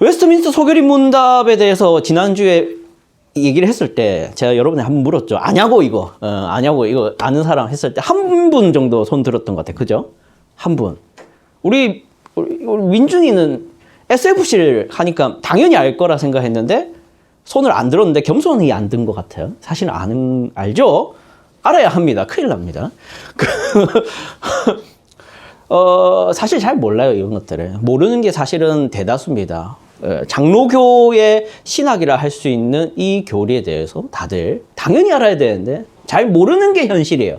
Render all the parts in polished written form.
웨스트민스터 소결입 문답에 대해서 지난주에 얘기를 했을 때 제가 여러분에 한번 물었죠. 아냐고 이거 아냐고 이거 아는 사람 했을 때 한 분 정도 손 들었던 것 같아요. 그죠? 한 분. 우리 민준이는 SFC를 하니까 당연히 알 거라 생각했는데 손을 안 들었는데 겸손히 안 든 것 같아요. 사실 알죠? 알아야 합니다. 큰일 납니다. 사실 잘 몰라요, 이런 것들을. 모르는 게 사실은 대다수입니다. 장로교의 신학이라 할 수 있는 이 교리에 대해서 다들 당연히 알아야 되는데 잘 모르는 게 현실이에요.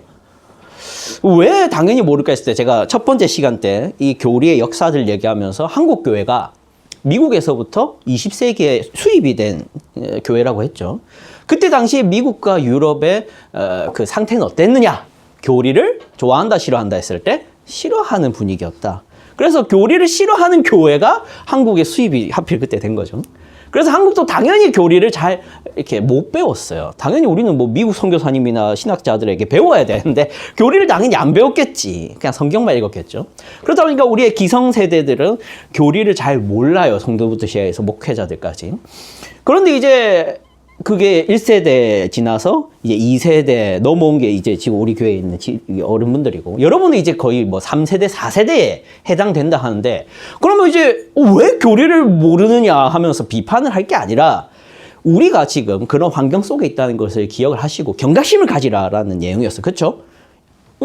왜 당연히 모를까 했을 때 제가 첫 번째 시간 때 이 교리의 역사를 얘기하면서 한국 교회가 미국에서부터 20세기에 수입이 된 교회라고 했죠. 그때 당시에 미국과 유럽의 그 상태는 어땠느냐? 교리를 좋아한다, 싫어한다 했을 때 싫어하는 분위기였다. 그래서 교리를 싫어하는 교회가 한국의 수입이 하필 그때 된 거죠. 그래서 한국도 당연히 교리를 잘 이렇게 못 배웠어요. 당연히 우리는 뭐 미국 선교사님이나 신학자들에게 배워야 되는데 교리를 당연히 안 배웠겠지. 그냥 성경만 읽었겠죠. 그러다 보니까 우리의 기성세대들은 교리를 잘 몰라요. 성도부터 시작해서 목회자들까지. 그런데 이제 그게 1세대 지나서 이제 2세대 넘어온 게 이제 지금 우리 교회에 있는 어른분들이고, 여러분은 이제 거의 뭐 3세대, 4세대에 해당된다 하는데, 그러면 이제 왜 교리를 모르느냐 하면서 비판을 할 게 아니라 우리가 지금 그런 환경 속에 있다는 것을 기억을 하시고 경각심을 가지라라는 내용이었어요. 그렇죠?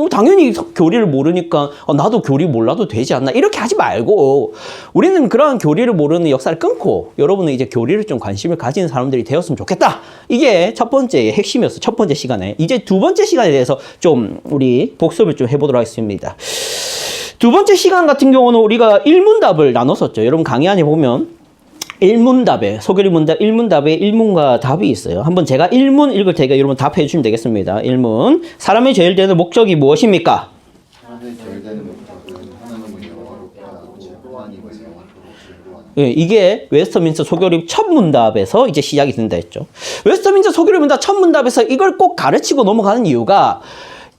당연히 교리를 모르니까 나도 교리 몰라도 되지 않나 이렇게 하지 말고, 우리는 그러한 교리를 모르는 역사를 끊고 여러분은 이제 교리를 좀 관심을 가지는 사람들이 되었으면 좋겠다. 이게 첫 번째 핵심이었어요. 첫 번째 시간에. 이제 두 번째 시간에 대해서 좀 우리 복습을 좀 해보도록 하겠습니다. 두 번째 시간 같은 경우는 우리가 일문답을 나눴었죠. 여러분 강의 안에 보면 일문답에, 소결입 문답 일문답에 일문과 답이 있어요. 한번 제가 일문 읽을 테니까 여러분 답해 주시면 되겠습니다. 일문. 사람의 제일 되는 목적이 무엇입니까? 사람의 제일 되는 목적은 하나님을 영화롭게 하고 하나님을 영화롭게 하고. 예, 이게 웨스트민스터 소결입 첫 문답에서 이제 시작이 된다 했죠. 웨스트민스터 소결입 문답 첫 문답에서 이걸 꼭 가르치고 넘어가는 이유가,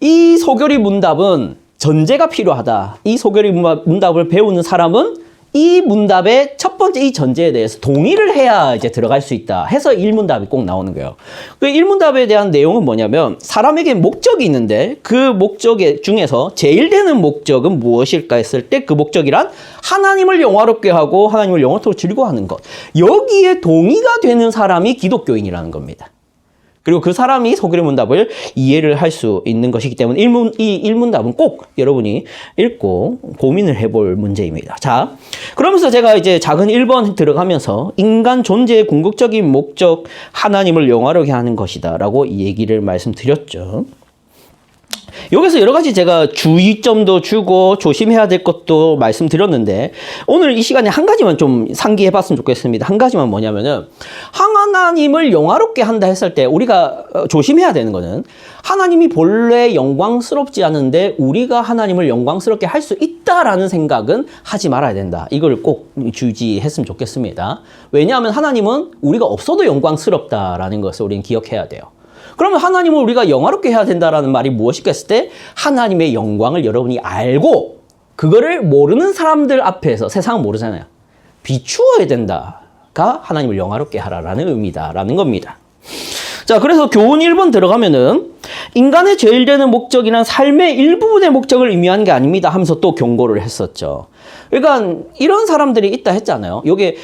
이 소결입 문답은 전제가 필요하다. 이 소결입 문답을 배우는 사람은 이 문답의 첫 번째 이 전제에 대해서 동의를 해야 이제 들어갈 수 있다 해서 일문답이 꼭 나오는 거예요. 그 일문답에 대한 내용은 뭐냐면, 사람에게 목적이 있는데 그 목적 중에서 제일 되는 목적은 무엇일까 했을 때 그 목적이란 하나님을 영화롭게 하고 하나님을 영원토록 즐거워하는 것. 여기에 동의가 되는 사람이 기독교인이라는 겁니다. 그리고 그 사람이 소결입 문답을 이해를 할 수 있는 것이기 때문에 이 일문답은 꼭 여러분이 읽고 고민을 해볼 문제입니다. 자, 그러면서 제가 이제 작은 1번 들어가면서 인간 존재의 궁극적인 목적, 하나님을 영화롭게 하는 것이다 라고 얘기를 말씀드렸죠. 여기서 여러 가지 제가 주의점도 주고 조심해야 될 것도 말씀드렸는데, 오늘 이 시간에 한 가지만 좀 상기해 봤으면 좋겠습니다. 한 가지만 뭐냐면은, 하나님을 영화롭게 한다 했을 때 우리가 조심해야 되는 거는, 하나님이 본래 영광스럽지 않은데 우리가 하나님을 영광스럽게 할 수 있다라는 생각은 하지 말아야 된다. 이걸 꼭 주지했으면 좋겠습니다. 왜냐하면 하나님은 우리가 없어도 영광스럽다라는 것을 우리는 기억해야 돼요. 그러면 하나님을 우리가 영화롭게 해야 된다라는 말이 무엇일까 했을 때, 하나님의 영광을 여러분이 알고 그거를 모르는 사람들 앞에서, 세상은 모르잖아요, 비추어야 된다가 하나님을 영화롭게 하라라는 의미다라는 겁니다. 자, 그래서 교훈 1번 들어가면은 인간의 제일 되는 목적이란 삶의 일부분의 목적을 의미하는 게 아닙니다 하면서 또 경고를 했었죠. 그러니까 이런 사람들이 있다 했잖아요. 요게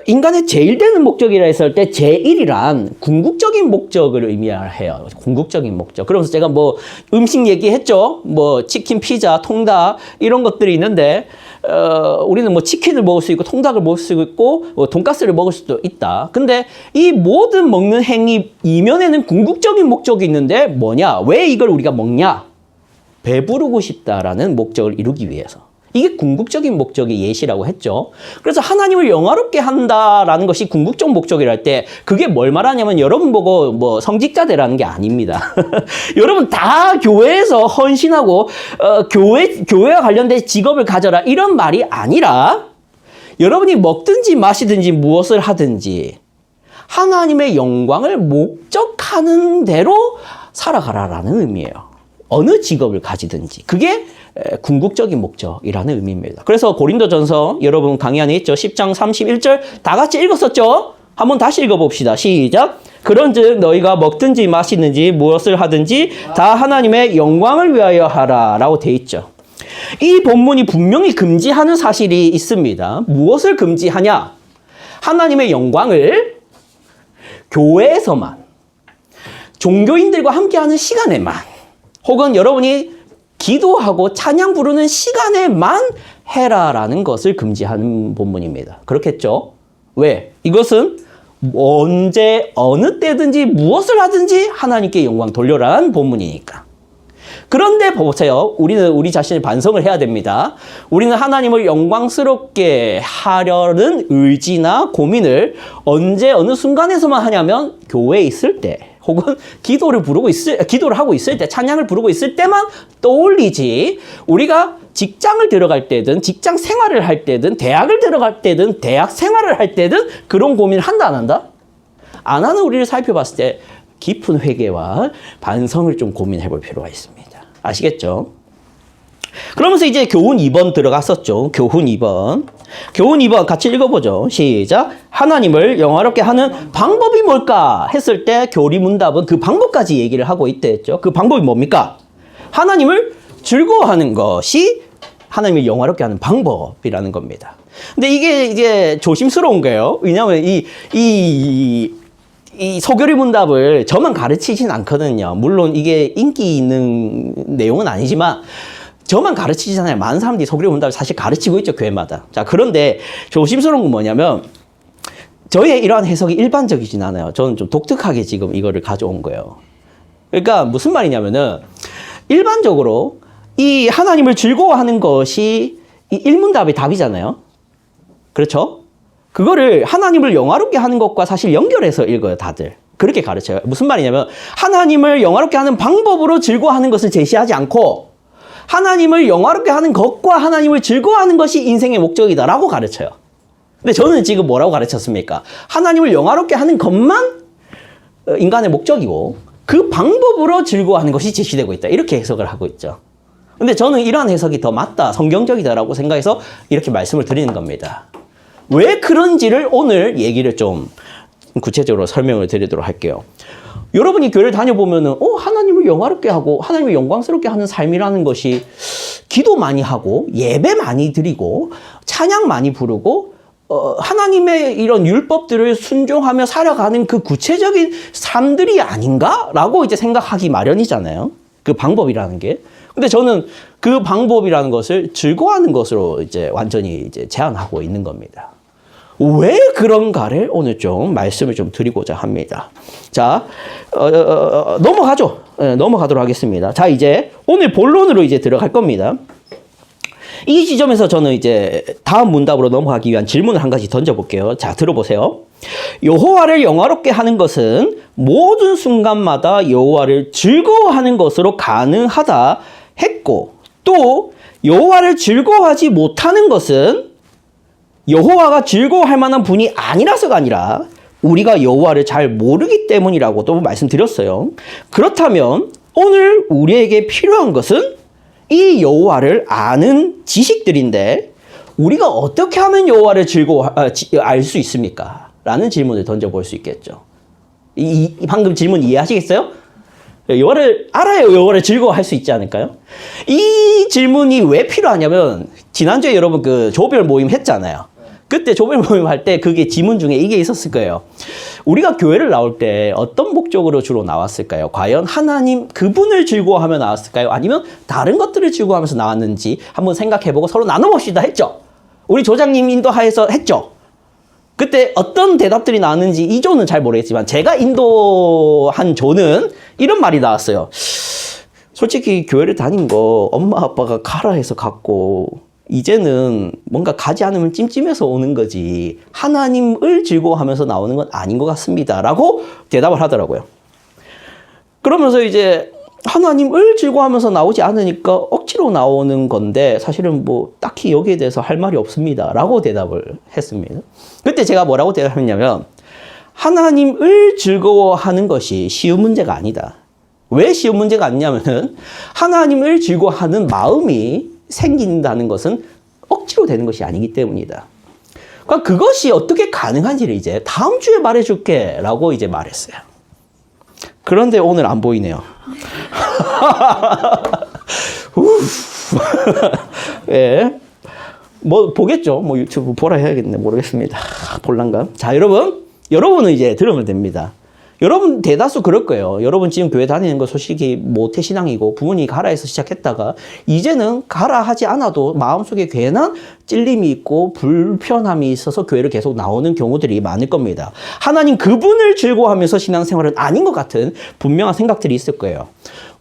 인간의 제일 되는 목적이라 했을 때 제일이란 궁극적인 목적을 의미해요. 궁극적인 목적. 그러면서 제가 뭐 음식 얘기했죠. 뭐 치킨, 피자, 통닭 이런 것들이 있는데 우리는 뭐 치킨을 먹을 수 있고 통닭을 먹을 수 있고 돈가스를 먹을 수도 있다. 근데 이 모든 먹는 행위 이면에는 궁극적인 목적이 있는데 뭐냐? 왜 이걸 우리가 먹냐? 배부르고 싶다라는 목적을 이루기 위해서. 이게 궁극적인 목적의 예시라고 했죠. 그래서 하나님을 영화롭게 한다라는 것이 궁극적 목적이라 할 때, 그게 뭘 말하냐면 여러분 보고 뭐 성직자 되라는 게 아닙니다. 여러분 다 교회에서 헌신하고 교회와 관련된 직업을 가져라 이런 말이 아니라, 여러분이 먹든지 마시든지 무엇을 하든지 하나님의 영광을 목적하는 대로 살아가라라는 의미예요. 어느 직업을 가지든지. 그게 궁극적인 목적이라는 의미입니다. 그래서 고린도전서 여러분 강의 안에 있죠. 10장 31절 다 같이 읽었었죠? 한번 다시 읽어봅시다. 시작. 그런즉 너희가 먹든지 마시든지 무엇을 하든지 다 하나님의 영광을 위하여 하라 라고 돼 있죠. 이 본문이 분명히 금지하는 사실이 있습니다. 무엇을 금지하냐? 하나님의 영광을 교회에서만, 종교인들과 함께하는 시간에만, 혹은 여러분이 기도하고 찬양 부르는 시간에만 해라라는 것을 금지하는 본문입니다. 그렇겠죠? 왜? 이것은 언제 어느 때든지 무엇을 하든지 하나님께 영광 돌려라는 본문이니까. 그런데 보세요. 우리는 우리 자신을 반성을 해야 됩니다. 우리는 하나님을 영광스럽게 하려는 의지나 고민을 언제 어느 순간에서만 하냐면 교회에 있을 때, 혹은 기도를 하고 있을 때, 찬양을 부르고 있을 때만 떠올리지, 우리가 직장을 들어갈 때든 직장 생활을 할 때든 대학을 들어갈 때든 대학 생활을 할 때든 그런 고민을 한다 안 한다? 안 하는 우리를 살펴봤을 때 깊은 회개와 반성을 좀 고민해 볼 필요가 있습니다. 아시겠죠? 그러면서 이제 교훈 2번 들어갔었죠. 교훈 2번. 교훈 2번 같이 읽어보죠. 시작. 하나님을 영화롭게 하는 방법이 뭘까? 했을 때 교리문답은 그 방법까지 얘기를 하고 있대 했죠. 그 방법이 뭡니까? 하나님을 즐거워하는 것이 하나님을 영화롭게 하는 방법이라는 겁니다. 근데 이게 조심스러운 거예요. 왜냐하면 이 소교리 문답을 저만 가르치진 않거든요. 물론 이게 인기 있는 내용은 아니지만 저만 가르치잖아요. 많은 사람들이 소교리 문답을 사실 가르치고 있죠, 교회마다. 자, 그런데 조심스러운 건 뭐냐면 저의 이러한 해석이 일반적이진 않아요. 저는 좀 독특하게 지금 이거를 가져온 거예요. 그러니까 무슨 말이냐면은 일반적으로 이 하나님을 즐거워하는 것이 이 일문답의 답이잖아요. 그렇죠? 그거를 하나님을 영화롭게 하는 것과 사실 연결해서 읽어요, 다들. 그렇게 가르쳐요. 무슨 말이냐면 하나님을 영화롭게 하는 방법으로 즐거워하는 것을 제시하지 않고 하나님을 영화롭게 하는 것과 하나님을 즐거워하는 것이 인생의 목적이다라고 가르쳐요. 근데 저는 지금 뭐라고 가르쳤습니까? 하나님을 영화롭게 하는 것만 인간의 목적이고 그 방법으로 즐거워하는 것이 제시되고 있다. 이렇게 해석을 하고 있죠. 근데 저는 이러한 해석이 더 맞다, 성경적이다라고 생각해서 이렇게 말씀을 드리는 겁니다. 왜 그런지를 오늘 얘기를 좀 구체적으로 설명을 드리도록 할게요. 여러분이 교회를 다녀보면은, 하나님을 영화롭게 하고, 하나님을 영광스럽게 하는 삶이라는 것이 기도 많이 하고, 예배 많이 드리고, 찬양 많이 부르고, 하나님의 이런 율법들을 순종하며 살아가는 그 구체적인 삶들이 아닌가라고 이제 생각하기 마련이잖아요. 그 방법이라는 게. 근데 저는 그 방법이라는 것을 즐거워하는 것으로 이제 완전히 이제 제한하고 있는 겁니다. 왜 그런가를 오늘 좀 말씀을 좀 드리고자 합니다. 자, 넘어가죠. 넘어가도록 하겠습니다. 자, 이제 오늘 본론으로 이제 들어갈 겁니다. 이 지점에서 저는 이제 다음 문답으로 넘어가기 위한 질문을 한 가지 던져볼게요. 자, 들어보세요. 여호와를 영화롭게 하는 것은 모든 순간마다 여호와를 즐거워하는 것으로 가능하다 했고, 또 여호와를 즐거워하지 못하는 것은 여호와가 즐거워할 만한 분이 아니라서가 아니라 우리가 여호와를 잘 모르기 때문이라고도 말씀드렸어요. 그렇다면 오늘 우리에게 필요한 것은 이 여호와를 아는 지식들인데 우리가 어떻게 하면 여호와를 알 수 있습니까? 라는 질문을 던져볼 수 있겠죠. 방금 질문 이해하시겠어요? 여호와를 알아야 여호와를 즐거워할 수 있지 않을까요? 이 질문이 왜 필요하냐면 지난주에 여러분 그 조별 모임 했잖아요. 그때 조별 모임 할 때 그게 지문 중에 이게 있었을 거예요. 우리가 교회를 나올 때 어떤 목적으로 주로 나왔을까요? 과연 하나님 그분을 즐거워하며 나왔을까요? 아니면 다른 것들을 즐거워하면서 나왔는지 한번 생각해보고 서로 나눠봅시다 했죠. 우리 조장님 인도하에서 했죠. 그때 어떤 대답들이 나왔는지 이 조는 잘 모르겠지만 제가 인도한 조는 이런 말이 나왔어요. 솔직히 교회를 다닌 거 엄마 아빠가 가라 해서 갔고 이제는 뭔가 가지 않으면 찜찜해서 오는 거지 하나님을 즐거워하면서 나오는 건 아닌 것 같습니다 라고 대답을 하더라고요. 그러면서 이제 하나님을 즐거워하면서 나오지 않으니까 억지로 나오는 건데 사실은 뭐 딱히 여기에 대해서 할 말이 없습니다 라고 대답을 했습니다. 그때 제가 뭐라고 대답했냐면 하나님을 즐거워하는 것이 쉬운 문제가 아니다. 왜 쉬운 문제가 아니냐면은 하나님을 즐거워하는 마음이 생긴다는 것은 억지로 되는 것이 아니기 때문이다. 그러니까 그것이 어떻게 가능한지를 이제 다음 주에 말해줄게 라고 이제 말했어요. 그런데 오늘 안 보이네요. 예. 뭐 보겠죠. 뭐 유튜브 보라 해야겠네. 모르겠습니다. 볼란가? 자, 여러분은 이제 들으면 됩니다. 여러분 대다수 그럴 거예요. 여러분 지금 교회 다니는 거 솔직히 모태신앙이고 부모님이 가라 해서 시작했다가 이제는 가라 하지 않아도 마음속에 괜한 찔림이 있고 불편함이 있어서 교회를 계속 나오는 경우들이 많을 겁니다. 하나님 그분을 즐거워하면서 신앙생활은 아닌 것 같은 분명한 생각들이 있을 거예요.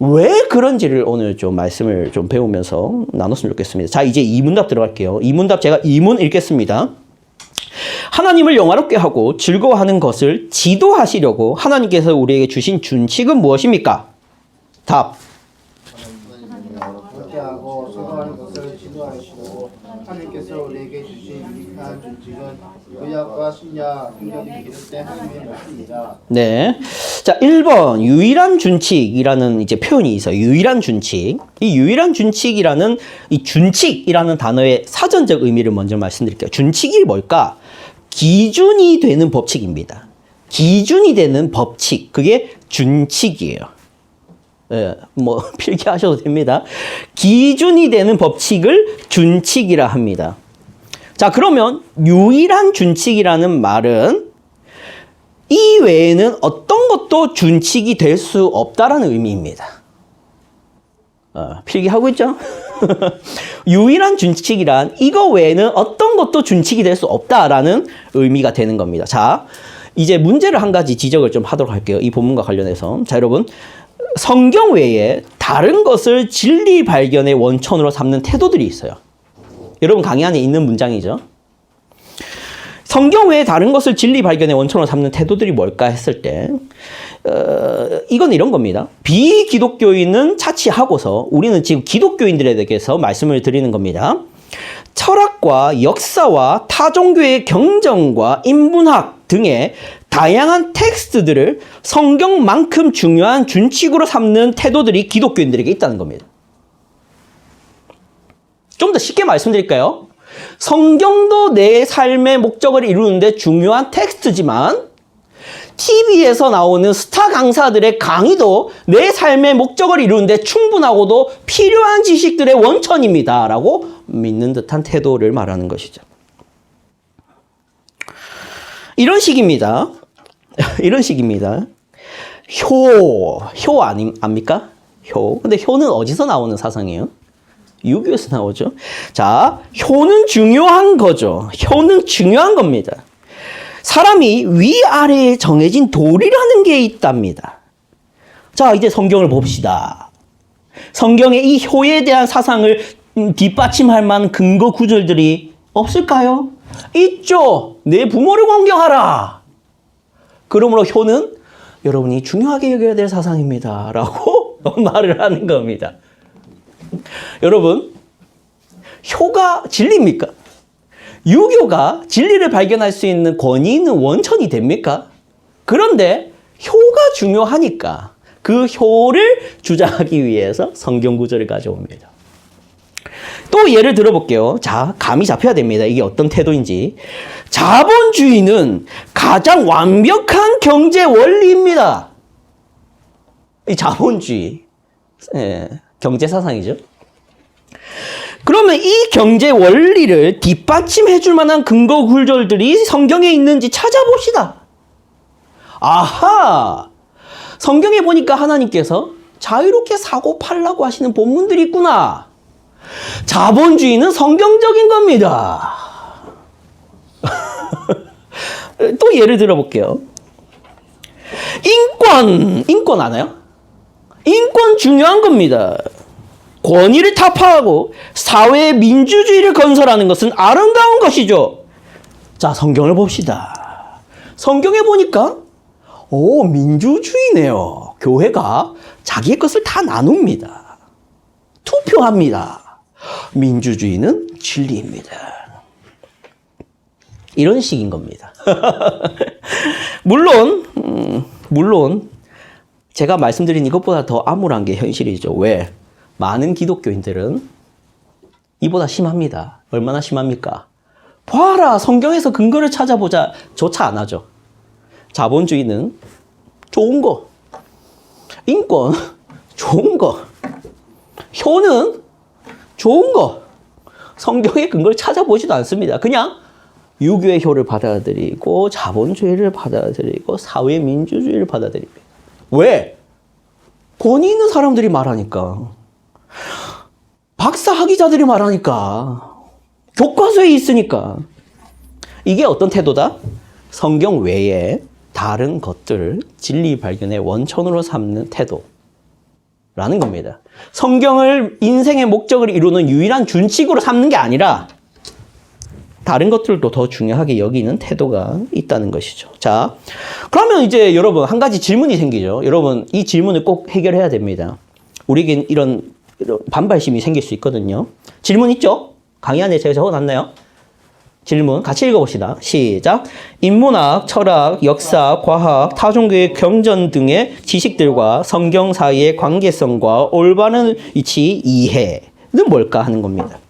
왜 그런지를 오늘 좀 말씀을 좀 배우면서 나눴으면 좋겠습니다. 자, 이제 이문답 들어갈게요. 이문답 제가 이문 읽겠습니다. 하나님을 영화롭게 하고 즐거워하는 것을 지도하시려고 하나님께서 우리에게 주신 준칙은 무엇입니까? 답. 그렇게 하고 즐거워하는 것을 지도하시고 하나님께서 우리에게 주신 유익한 준칙은 구약과 신약 성경이 기록된 하나님의 말씀입니다. 네. 자, 1번 유일한 준칙이라는 이제 표현이 있어요. 유일한 준칙. 이 유일한 준칙이라는 이 준칙이라는 단어의 사전적 의미를 먼저 말씀드릴게요. 준칙이 뭘까? 기준이 되는 법칙입니다. 기준이 되는 법칙. 그게 준칙이에요. 예, 뭐 필기하셔도 됩니다. 기준이 되는 법칙을 준칙이라 합니다. 자, 그러면 유일한 준칙이라는 말은 이 외에는 어떤 것도 준칙이 될 수 없다라는 의미입니다. 필기하고 있죠? 유일한 준칙이란 이거 외에는 어떤 것도 준칙이 될 수 없다라는 의미가 되는 겁니다. 자, 이제 문제를 한 가지 지적을 좀 하도록 할게요. 이 본문과 관련해서. 자, 여러분. 성경 외에 다른 것을 진리 발견의 원천으로 삼는 태도들이 있어요. 여러분 강의 안에 있는 문장이죠. 성경 외에 다른 것을 진리 발견의 원천으로 삼는 태도들이 뭘까 했을 때 이건 이런 겁니다. 비기독교인은 차치하고서 우리는 지금 기독교인들에 대해서 말씀을 드리는 겁니다. 철학과 역사와 타종교의 경전과 인문학 등의 다양한 텍스트들을 성경만큼 중요한 준칙으로 삼는 태도들이 기독교인들에게 있다는 겁니다. 좀 더 쉽게 말씀드릴까요? 성경도 내 삶의 목적을 이루는데 중요한 텍스트지만 TV에서 나오는 스타 강사들의 강의도 내 삶의 목적을 이루는데 충분하고도 필요한 지식들의 원천입니다. 라고 믿는 듯한 태도를 말하는 것이죠. 이런 식입니다. 이런 식입니다. 효 아닙니까? 효. 근데 효는 어디서 나오는 사상이에요? 유교에서 나오죠. 자, 효는 중요한 거죠. 효는 중요한 겁니다. 사람이 위아래에 정해진 도리라는 게 있답니다. 자, 이제 성경을 봅시다. 성경에 이 효에 대한 사상을 뒷받침할 만한 근거 구절들이 없을까요? 있죠. 내 부모를 공경하라. 그러므로 효는 여러분이 중요하게 여겨야 될 사상입니다. 라고 말을 하는 겁니다. 여러분, 효가 진리입니까? 유교가 진리를 발견할 수 있는 권위 있는 원천이 됩니까? 그런데 효가 중요하니까 그 효를 주장하기 위해서 성경 구절을 가져옵니다. 또 예를 들어볼게요. 자, 감이 잡혀야 됩니다. 이게 어떤 태도인지. 자본주의는 가장 완벽한 경제 원리입니다. 이 자본주의. 경제 사상이죠. 그러면 이 경제 원리를 뒷받침해 줄 만한 근거 구절들이 성경에 있는지 찾아봅시다. 아하! 성경에 보니까 하나님께서 자유롭게 사고 팔라고 하시는 본문들이 있구나. 자본주의는 성경적인 겁니다. 또 예를 들어볼게요. 인권 아나요? 인권 중요한 겁니다. 권위를 타파하고 사회의 민주주의를 건설하는 것은 아름다운 것이죠. 자, 성경을 봅시다. 성경에 보니까 민주주의네요. 교회가 자기의 것을 다 나눕니다. 투표합니다. 민주주의는 진리입니다. 이런 식인 겁니다. 물론 제가 말씀드린 이것보다 더 암울한 게 현실이죠. 왜? 많은 기독교인들은 이보다 심합니다. 얼마나 심합니까? 봐라, 성경에서 근거를 찾아보자 조차 안 하죠. 자본주의는 좋은 거, 인권 좋은 거, 효는 좋은 거, 성경의 근거를 찾아보지도 않습니다. 그냥 유교의 효를 받아들이고 자본주의를 받아들이고 사회민주주의를 받아들입니다. 왜? 권위 있는 사람들이 말하니까, 박사 학위자들이 말하니까, 교과서에 있으니까. 이게 어떤 태도다? 성경 외에 다른 것들을 진리 발견의 원천으로 삼는 태도라는 겁니다. 성경을 인생의 목적을 이루는 유일한 준칙으로 삼는 게 아니라 다른 것들도 더 중요하게 여기는 태도가 있다는 것이죠. 자, 그러면 이제 여러분 한 가지 질문이 생기죠. 여러분 이 질문을 꼭 해결해야 됩니다. 우리에겐 이런 반발심이 생길 수 있거든요. 질문 있죠? 강의 안에 제가 적어놨나요? 질문 같이 읽어봅시다. 시작. 인문학, 철학, 역사, 과학, 타종교의 경전 등의 지식들과 성경 사이의 관계성과 올바른 위치 이해는 뭘까 하는 겁니다.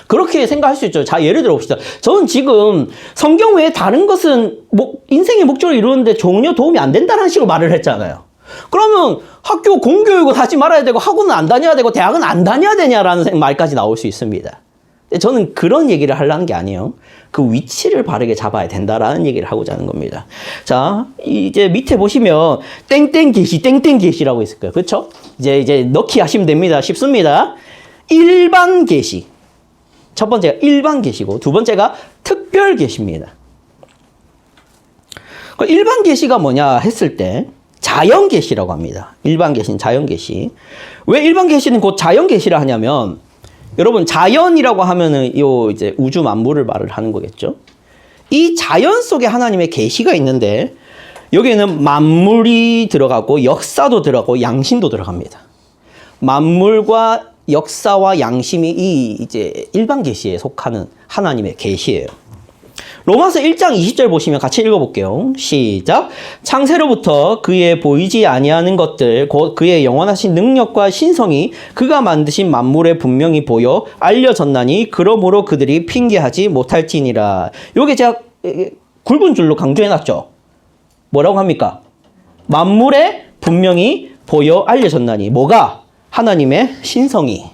그렇게 생각할 수 있죠. 자, 예를 들어 봅시다. 저는 지금 성경 외에 다른 것은 인생의 목적을 이루는데 전혀 도움이 안 된다는 식으로 말을 했잖아요. 그러면 학교 공교육을 하지 말아야 되고 학원은 안 다녀야 되고 대학은 안 다녀야 되냐라는 말까지 나올 수 있습니다. 저는 그런 얘기를 하려는 게 아니에요. 그 위치를 바르게 잡아야 된다라는 얘기를 하고자 하는 겁니다. 자, 이제 밑에 보시면 땡땡 계시, 땡땡 계시라고 있을 거예요. 그렇죠? 이제 넣기 하시면 됩니다. 쉽습니다. 일반 계시. 첫 번째가 일반 계시고 두 번째가 특별 계시입니다. 일반 계시가 뭐냐 했을 때 자연 계시라고 합니다. 일반 계시는 자연 계시. 왜 일반 계시는 곧 자연 계시라 하냐면 여러분 자연이라고 하면은 이제 우주 만물을 말을 하는 거겠죠. 이 자연 속에 하나님의 계시가 있는데 여기에는 만물이 들어가고 역사도 들어가고 양심도 들어갑니다. 만물과 역사와 양심이 이제 일반 계시에 속하는 하나님의 계시예요. 로마서 1장 20절 보시면 같이 읽어볼게요. 시작. 창세로부터 그의 보이지 아니하는 것들 곧 그의 영원하신 능력과 신성이 그가 만드신 만물에 분명히 보여 알려졌나니 그러므로 그들이 핑계하지 못할지니라. 요게 제가 굵은 줄로 강조해놨죠. 뭐라고 합니까? 만물에 분명히 보여 알려졌나니. 뭐가? 하나님의 신성이.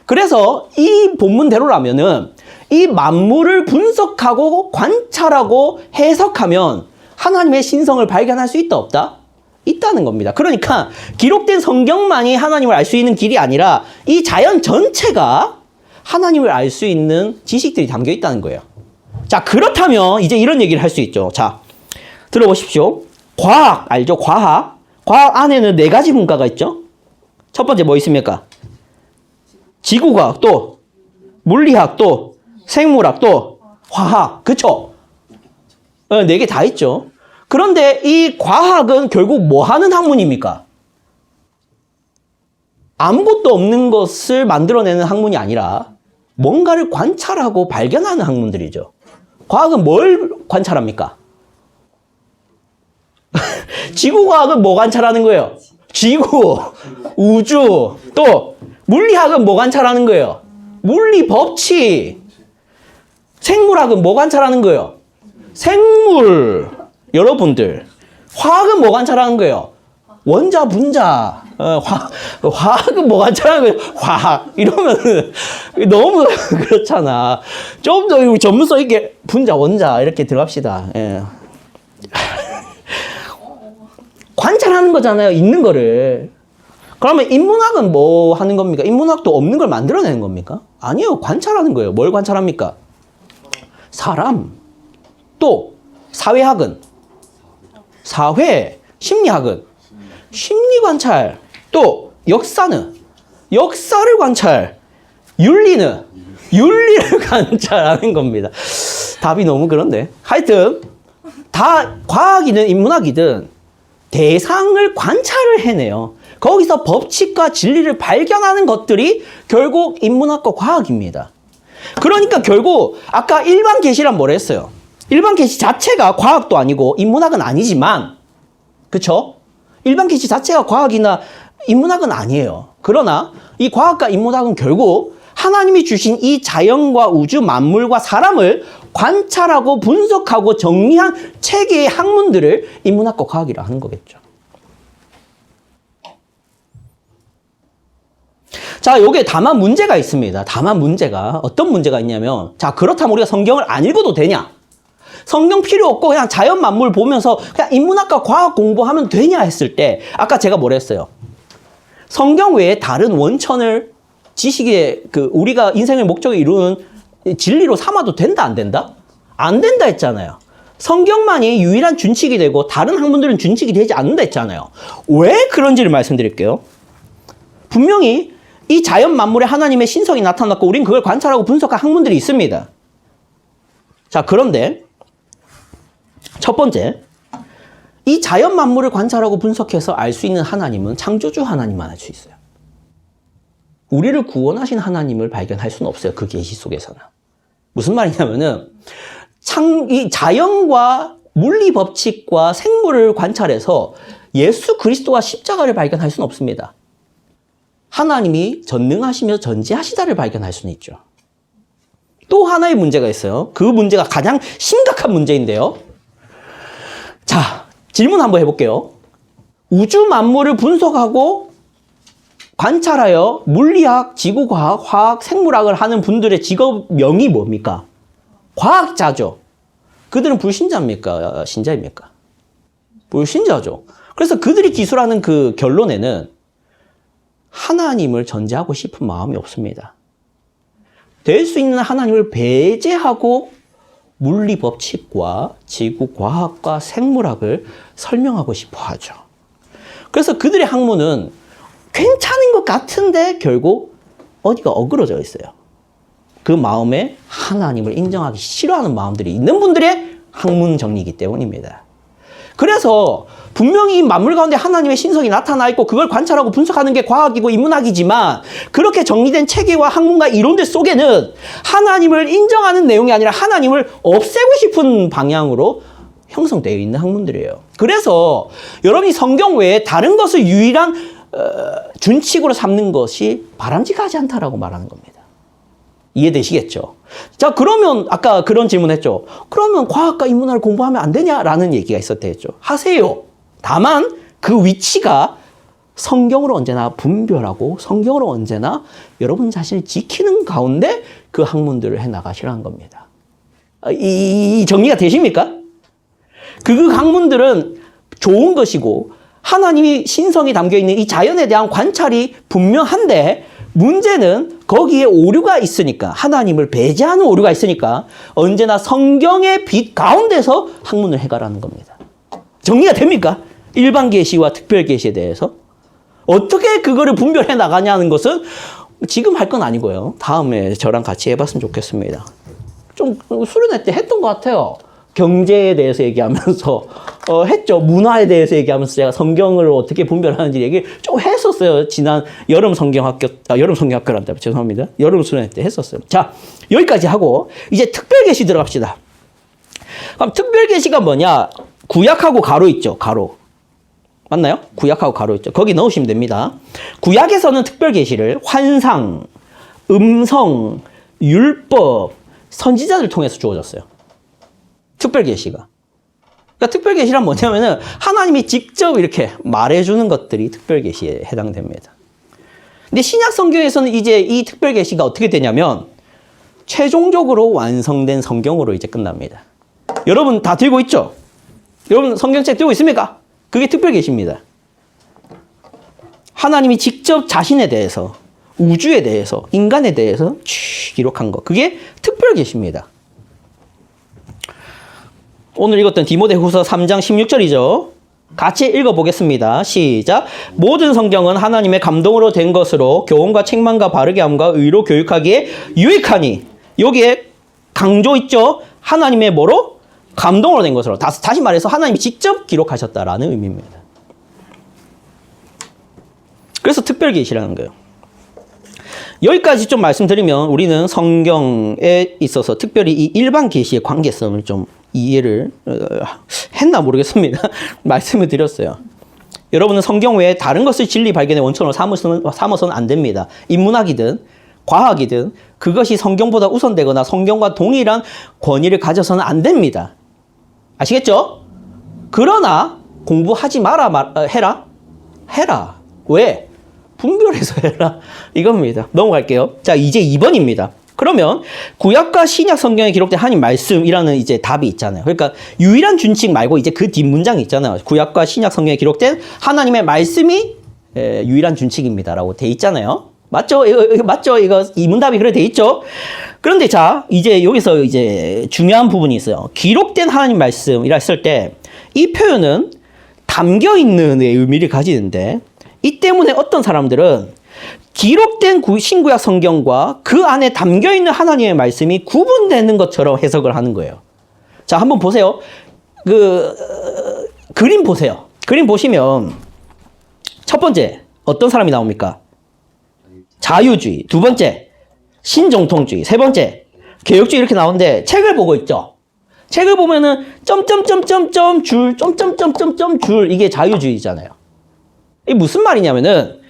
그래서 이 본문대로라면은 이 만물을 분석하고 관찰하고 해석하면 하나님의 신성을 발견할 수 있다 없다? 있다는 겁니다. 그러니까 기록된 성경만이 하나님을 알 수 있는 길이 아니라 이 자연 전체가 하나님을 알 수 있는 지식들이 담겨 있다는 거예요. 자, 그렇다면 이제 이런 얘기를 할 수 있죠. 자, 들어보십시오. 과학 알죠? 과학. 과학 안에는 4가지 분과가 있죠. 첫 번째 뭐 있습니까? 지구과학, 또 물리학, 또 생물학, 또 화학. 그쵸? 4개 다 있죠. 그런데 이 과학은 결국 뭐 하는 학문입니까? 아무것도 없는 것을 만들어내는 학문이 아니라 뭔가를 관찰하고 발견하는 학문들이죠. 과학은 뭘 관찰합니까? 지구과학은 뭐 관찰하는 거예요? 지구, 우주. 또 물리학은 뭐 관찰하는 거예요? 물리 법칙. 생물학은 뭐 관찰하는 거예요? 생물. 여러분들. 화학은 뭐 관찰하는 거예요? 원자, 분자. 화학은 뭐 관찰하는 거예요? 화학. 이러면 너무 그렇잖아. 좀 더 전문성 있게 분자, 원자 이렇게 들어갑시다. 예. 관찰하는 거잖아요. 있는 거를. 그러면 인문학은 뭐 하는 겁니까? 인문학도 없는 걸 만들어내는 겁니까? 아니요. 관찰하는 거예요. 뭘 관찰합니까? 사람. 또 사회학은? 사회. 심리학은? 심리 관찰. 또 역사는? 역사를 관찰. 윤리는? 윤리를 관찰하는 겁니다. 답이 너무 그런데. 하여튼 다 과학이든 인문학이든 대상을 관찰을 해내요. 거기서 법칙과 진리를 발견하는 것들이 결국 인문학과 과학입니다. 그러니까 결국 아까 일반 계시란 뭘 했어요? 일반 계시 자체가 과학도 아니고 인문학은 아니지만, 그쵸? 일반 계시 자체가 과학이나 인문학은 아니에요. 그러나 이 과학과 인문학은 결국 하나님이 주신 이 자연과 우주 만물과 사람을 관찰하고 분석하고 정리한 체계의 학문들을 인문학과 과학이라 하는 거겠죠. 자, 요게 다만 문제가 있습니다. 다만 문제가 어떤 문제가 있냐면, 자, 그렇다면 우리가 성경을 안 읽어도 되냐? 성경 필요 없고 그냥 자연 만물 보면서 그냥 인문학과 과학 공부하면 되냐 했을 때, 아까 제가 뭐라 했어요? 성경 외에 다른 원천을 지식의 우리가 인생의 목적을 이루는 진리로 삼아도 된다, 안 된다? 안 된다 했잖아요. 성경만이 유일한 준칙이 되고 다른 학문들은 준칙이 되지 않는다 했잖아요. 왜 그런지를 말씀드릴게요. 분명히 이 자연 만물에 하나님의 신성이 나타났고 우린 그걸 관찰하고 분석한 학문들이 있습니다. 자, 그런데 첫 번째, 이 자연 만물을 관찰하고 분석해서 알 수 있는 하나님은 창조주 하나님만 알 수 있어요. 우리를 구원하신 하나님을 발견할 수는 없어요. 그 계시 속에서는. 무슨 말이냐면은 이 자연과 물리 법칙과 생물을 관찰해서 예수 그리스도와 십자가를 발견할 수는 없습니다. 하나님이 전능하시며 전지하시다를 발견할 수는 있죠. 또 하나의 문제가 있어요. 그 문제가 가장 심각한 문제인데요. 자, 질문 한번 해볼게요. 우주 만물을 분석하고 관찰하여 물리학, 지구과학, 화학, 생물학을 하는 분들의 직업명이 뭡니까? 과학자죠. 그들은 불신자입니까? 신자입니까? 불신자죠. 그래서 그들이 기술하는 그 결론에는 하나님을 전제하고 싶은 마음이 없습니다. 될 수 있는 하나님을 배제하고 물리 법칙과 지구과학과 생물학을 설명하고 싶어 하죠. 그래서 그들의 학문은 괜찮은 것 같은데 결국 어디가 어그러져 있어요. 그 마음에 하나님을 인정하기 싫어하는 마음들이 있는 분들의 학문 정리이기 때문입니다. 그래서 분명히 만물 가운데 하나님의 신성이 나타나 있고 그걸 관찰하고 분석하는 게 과학이고 인문학이지만 그렇게 정리된 체계와 학문과 이론들 속에는 하나님을 인정하는 내용이 아니라 하나님을 없애고 싶은 방향으로 형성되어 있는 학문들이에요. 그래서 여러분이 성경 외에 다른 것을 유일한 준칙으로 삼는 것이 바람직하지 않다라고 말하는 겁니다. 이해되시겠죠? 자, 그러면 아까 그런 질문했죠. 그러면 과학과 인문학을 공부하면 안 되냐라는 얘기가 있었대죠. 하세요. 다만 그 위치가 성경으로 언제나 분별하고 성경으로 언제나 여러분 자신을 지키는 가운데 그 학문들을 해나가시라는 겁니다. 이 정리가 되십니까? 그 학문들은 좋은 것이고 하나님이 신성이 담겨있는 이 자연에 대한 관찰이 분명한데 문제는 거기에 오류가 있으니까 하나님을 배제하는 오류가 있으니까 언제나 성경의 빛 가운데서 학문을 해가라는 겁니다. 정리가 됩니까? 일반 계시와 특별 계시에 대해서 어떻게 그거를 분별해 나가냐는 것은 지금 할 건 아니고요. 다음에 저랑 같이 해봤으면 좋겠습니다. 좀 수련회 때 했던 것 같아요. 경제에 대해서 얘기하면서 했죠. 문화에 대해서 얘기하면서 제가 성경을 어떻게 분별하는지 얘기를 좀 했었어요. 지난 여름 성경학교란다. 죄송합니다. 여름 수련회 때 했었어요. 자, 여기까지 하고 이제 특별 계시 들어갑시다. 그럼 특별 계시가 뭐냐? 구약하고 가로 있죠. 가로. 맞나요? 구약하고 가로 있죠. 거기 넣으시면 됩니다. 구약에서는 특별 계시를 환상, 음성, 율법, 선지자들 통해서 주어졌어요. 특별 계시가. 그러니까 특별 계시란 뭐냐면은 하나님이 직접 이렇게 말해주는 것들이 특별 계시에 해당됩니다. 근데 신약 성경에서는 이제 이 특별 계시가 어떻게 되냐면 최종적으로 완성된 성경으로 이제 끝납니다. 여러분 다 들고 있죠? 여러분 성경책 들고 있습니까? 그게 특별 계시입니다. 하나님이 직접 자신에 대해서, 우주에 대해서, 인간에 대해서 기록한 것. 그게 특별 계시입니다. 오늘 읽었던 디모데후서 3장 16절이죠. 같이 읽어보겠습니다. 시작. 모든 성경은 하나님의 감동으로 된 것으로 교훈과 책망과 바르게 함과 의로 교육하기에 유익하니. 여기에 강조 있죠. 하나님의 뭐로? 감동으로 된 것으로. 다시 말해서 하나님이 직접 기록하셨다라는 의미입니다. 그래서 특별 계시라는 거예요. 여기까지 좀 말씀드리면 우리는 성경에 있어서 특별히 이 일반 계시의 관계성을 좀 이해를 했나 모르겠습니다. 말씀을 드렸어요. 여러분은 성경 외에 다른 것을 진리 발견의 원천으로 삼아서는 안 됩니다. 인문학이든 과학이든 그것이 성경보다 우선되거나 성경과 동일한 권위를 가져서는 안 됩니다. 아시겠죠? 그러나 공부하지 마라 해라? 해라. 왜? 분별해서 해라. 이겁니다. 넘어갈게요. 자, 이제 2번입니다. 그러면 구약과 신약 성경에 기록된 하나님 말씀이라는 이제 답이 있잖아요. 그러니까 유일한 준칙 말고 이제 그 뒷문장이 있잖아요. 구약과 신약 성경에 기록된 하나님의 말씀이 유일한 준칙입니다라고 돼 있잖아요. 맞죠? 이거 맞죠? 이거 이문답이 그래 돼 있죠? 그런데 자, 이제 여기서 이제 중요한 부분이 있어요. 기록된 하나님 말씀이라 했을 때 이 표현은 담겨 있는 의미를 가지는데 이 때문에 어떤 사람들은 기록된 신구약 성경과 그 안에 담겨 있는 하나님의 말씀이 구분되는 것처럼 해석을 하는 거예요. 자, 한번 보세요. 그림 보세요. 그림 보시면 첫 번째 어떤 사람이 나옵니까? 자유주의. 두 번째 신정통주의. 세 번째 개혁주의 이렇게 나오는데 책을 보고 있죠. 책을 보면은 점점점점점 줄 점점점점점 줄 이게 자유주의잖아요. 이게 무슨 말이냐면은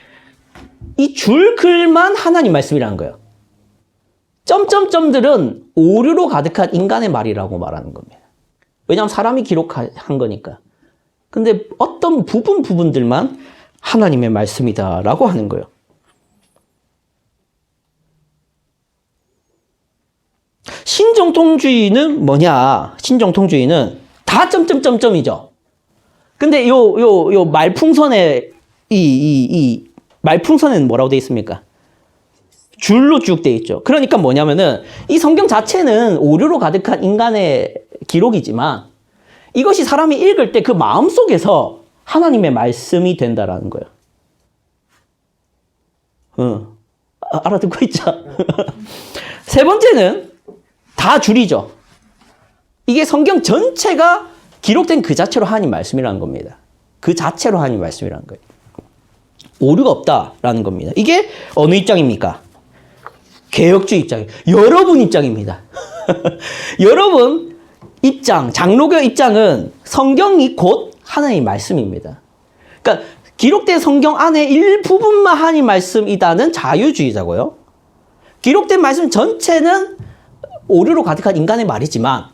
이 줄글만 하나님 말씀이라는 거예요. 점점점들은 오류로 가득한 인간의 말이라고 말하는 겁니다. 왜냐하면 사람이 기록한 거니까. 근데 어떤 부분들만 하나님의 말씀이다라고 하는 거예요. 신정통주의는 뭐냐? 신정통주의는 다 점점점점이죠. 근데 요 말풍선에 말풍선에는 뭐라고 돼 있습니까? 줄로 쭉 돼 있죠. 그러니까 뭐냐면은 이 성경 자체는 오류로 가득한 인간의 기록이지만 이것이 사람이 읽을 때 그 마음속에서 하나님의 말씀이 된다라는 거예요. 알아듣고 있죠? 세 번째는 다 줄이죠. 이게 성경 전체가 기록된 그 자체로 하나님 말씀이라는 겁니다. 그 자체로 하나님 말씀이라는 거예요. 오류가 없다라는 겁니다. 이게 어느 입장입니까? 개혁주의 입장이에요. 여러분 입장입니다. 여러분 입장, 장로교 입장은 성경이 곧 하나님의 말씀입니다. 그러니까 기록된 성경 안에 일부분만 하나님 말씀이다는 자유주의자고요. 기록된 말씀 전체는 오류로 가득한 인간의 말이지만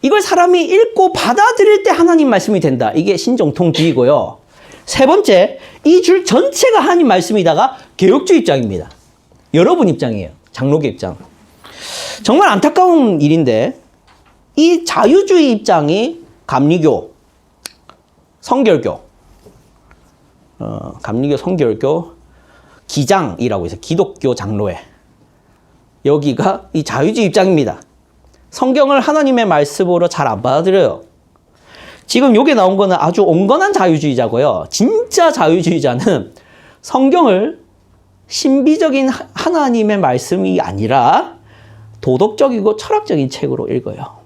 이걸 사람이 읽고 받아들일 때 하나님 말씀이 된다. 이게 신정통주의고요. 세 번째, 이 줄 전체가 하나님 말씀이다가 개혁주의 입장입니다. 여러분 입장이에요. 장로교 입장. 정말 안타까운 일인데 이 자유주의 입장이 감리교, 성결교, 감리교, 성결교, 기장이라고 해서 기독교 장로회. 여기가 이 자유주의 입장입니다. 성경을 하나님의 말씀으로 잘 안 받아들여요. 지금 여기 나온 거는 아주 온건한 자유주의자고요. 진짜 자유주의자는 성경을 신비적인 하나님의 말씀이 아니라 도덕적이고 철학적인 책으로 읽어요.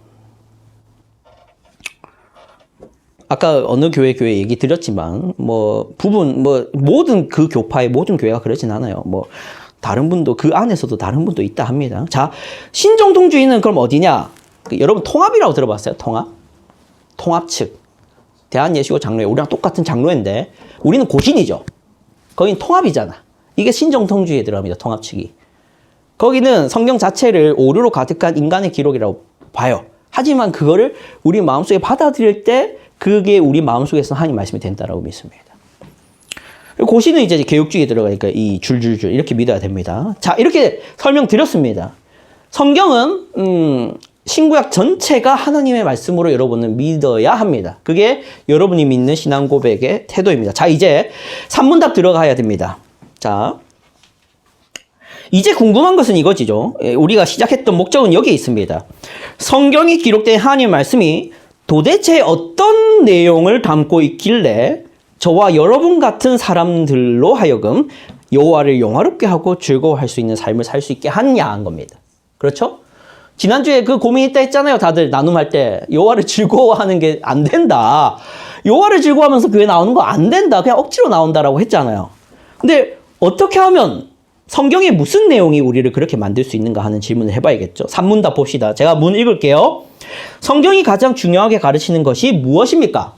아까 어느 교회 얘기 드렸지만 모든 그 교파의 모든 교회가 그러진 않아요. 다른 분도 그 안에서도 다른 분도 있다 합니다. 자, 신정통주의는 그럼 어디냐? 여러분 통합이라고 들어봤어요? 통합 측. 대한예수교 장로회. 우리랑 똑같은 장로회인데 우리는 고신이죠. 거긴 통합이잖아. 이게 신정통주의에 들어갑니다. 통합 측이. 거기는 성경 자체를 오류로 가득한 인간의 기록이라고 봐요. 하지만 그거를 우리 마음속에 받아들일 때 그게 우리 마음속에서 하나님 말씀이 된다라고 믿습니다. 고시는 이제 개혁주의에 들어가니까 이 줄줄줄 이렇게 믿어야 됩니다. 자, 이렇게 설명드렸습니다. 성경은 신구약 전체가 하나님의 말씀으로 여러분은 믿어야 합니다. 그게 여러분이 믿는 신앙 고백의 태도입니다. 자, 이제 산문답 들어가야 됩니다. 자, 이제 궁금한 것은 이거지죠. 우리가 시작했던 목적은 여기에 있습니다. 성경이 기록된 하나님의 말씀이 도대체 어떤 내용을 담고 있길래 저와 여러분 같은 사람들로 하여금 여호와를 영화롭게 하고 즐거워할 수 있는 삶을 살 수 있게 하느냐 한 겁니다. 그렇죠? 지난주에 그 고민 있다 했잖아요. 다들 나눔할 때 여호와를 즐거워하는 게 안 된다. 여호와를 즐거워하면서 교회 나오는 거 안 된다. 그냥 억지로 나온다라고 했잖아요. 근데 어떻게 하면 성경에 무슨 내용이 우리를 그렇게 만들 수 있는가 하는 질문을 해봐야겠죠. 산문답 봅시다. 제가 문 읽을게요. 성경이 가장 중요하게 가르치는 것이 무엇입니까?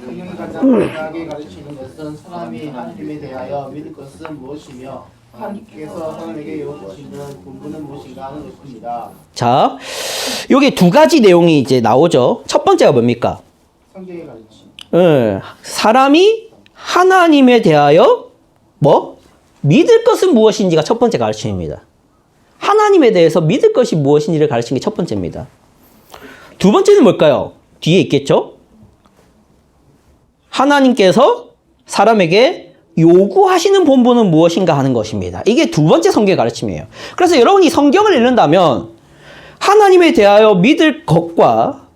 성경이 가장 중요하게 가르치는 것은 것은 사람이 하나님에 대하여 믿을 것은 무엇이며 하나님께서 사람에게 요구하시는 본분은 무엇인가 하는 것입니다. 자, 여기 두 가지 내용이 이제 나오죠. 첫 번째가 뭡니까? 성경의 가르침. 사람이 하나님에 대하여 뭐? 믿을 것은 무엇인지가 첫 번째 가르침입니다. 하나님에 대해서 믿을 것이 무엇인지를 가르치는 게 첫 번째입니다. 두 번째는 뭘까요? 뒤에 있겠죠? 하나님께서 사람에게 요구하시는 본분은 무엇인가 하는 것입니다. 이게 두 번째 성경의 가르침이에요. 그래서 여러분이 성경을 읽는다면 하나님에 대하여 믿을 것과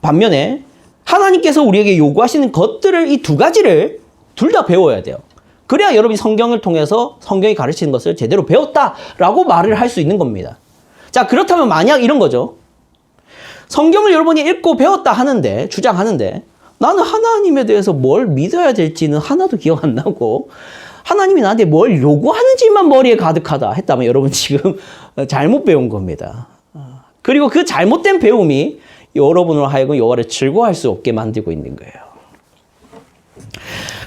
반면에 하나님께서 우리에게 요구하시는 것들을 이 두 가지를 둘 다 배워야 돼요. 그래야 여러분이 성경을 통해서 성경이 가르치는 것을 제대로 배웠다라고 말을 할 수 있는 겁니다. 자, 그렇다면 만약 이런 거죠. 성경을 여러분이 읽고 배웠다 하는데, 주장하는데 나는 하나님에 대해서 뭘 믿어야 될지는 하나도 기억 안 나고 하나님이 나한테 뭘 요구하는지만 머리에 가득하다 했다면 여러분 지금 잘못 배운 겁니다. 그리고 그 잘못된 배움이 여러분으로 하여금 여호와를 즐거워할 수 없게 만들고 있는 거예요.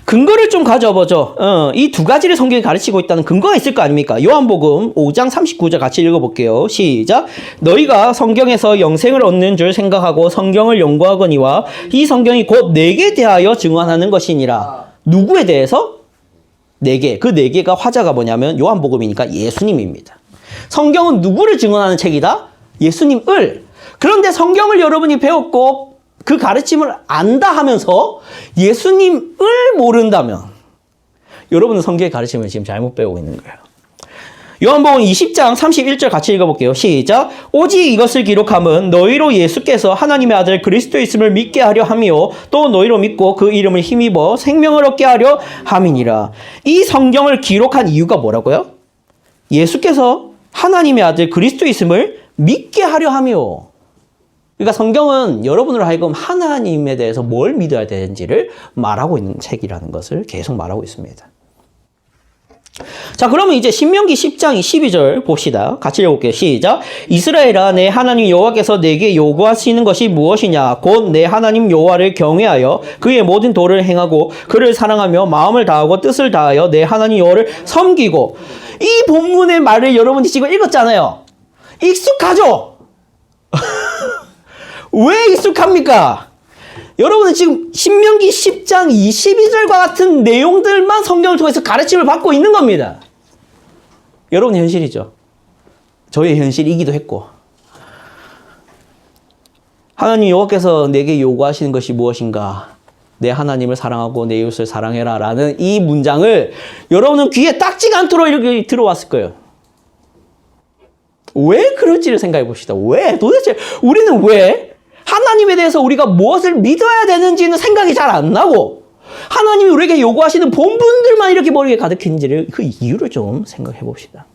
근거를 좀 가져보죠. 이 두 가지를 성경이 가르치고 있다는 근거가 있을 거 아닙니까? 요한복음 5장 39절 같이 읽어볼게요. 시작. 너희가 성경에서 영생을 얻는 줄 생각하고 성경을 연구하거니와 이 성경이 곧 내게 대하여 증언하는 것이니라. 누구에 대해서? 네 개. 그 네 개가 화자가 뭐냐면 요한복음이니까 예수님입니다. 성경은 누구를 증언하는 책이다? 예수님을. 그런데 성경을 여러분이 배웠고 그 가르침을 안다 하면서 예수님을 모른다면 여러분은 성경의 가르침을 지금 잘못 배우고 있는 거예요. 요한복음 20장 31절 같이 읽어볼게요. 시작. 오직 이것을 기록함은 너희로 예수께서 하나님의 아들 그리스도이심을 믿게 하려 함이요 또 너희로 믿고 그 이름을 힘입어 생명을 얻게 하려 함이니라. 이 성경을 기록한 이유가 뭐라고요? 예수께서 하나님의 아들 그리스도이심을 믿게 하려 함이요. 그러니까 성경은 여러분으로 하여금 하나님에 대해서 뭘 믿어야 되는지를 말하고 있는 책이라는 것을 계속 말하고 있습니다. 자, 그러면 이제 신명기 10장 12절 봅시다. 같이 읽어볼게요. 시작. 이스라엘아, 내 하나님 여호와께서 내게 요구하시는 것이 무엇이냐? 곧 내 하나님 여호와를 경외하여 그의 모든 도를 행하고 그를 사랑하며 마음을 다하고 뜻을 다하여 내 하나님 여호와를 섬기고. 이 본문의 말을 여러분이 지금 읽었잖아요. 익숙하죠? 왜 익숙합니까? 여러분은 지금 신명기 10장 22절과 같은 내용들만 성경을 통해서 가르침을 받고 있는 겁니다. 여러분의 현실이죠. 저의 현실이기도 했고. 하나님 여호와께서 내게 요구하시는 것이 무엇인가? 내 하나님을 사랑하고 내 이웃을 사랑해라 라는 이 문장을 여러분은 귀에 딱지가 않도록 이렇게 들어왔을 거예요. 왜 그럴지를 생각해 봅시다. 왜? 도대체 우리는 왜? 하나님에 대해서 우리가 무엇을 믿어야 되는지는 생각이 잘 안 나고 하나님이 우리에게 요구하시는 본분들만 이렇게 머리에 가득했는지를 그 이유를 좀 생각해 봅시다.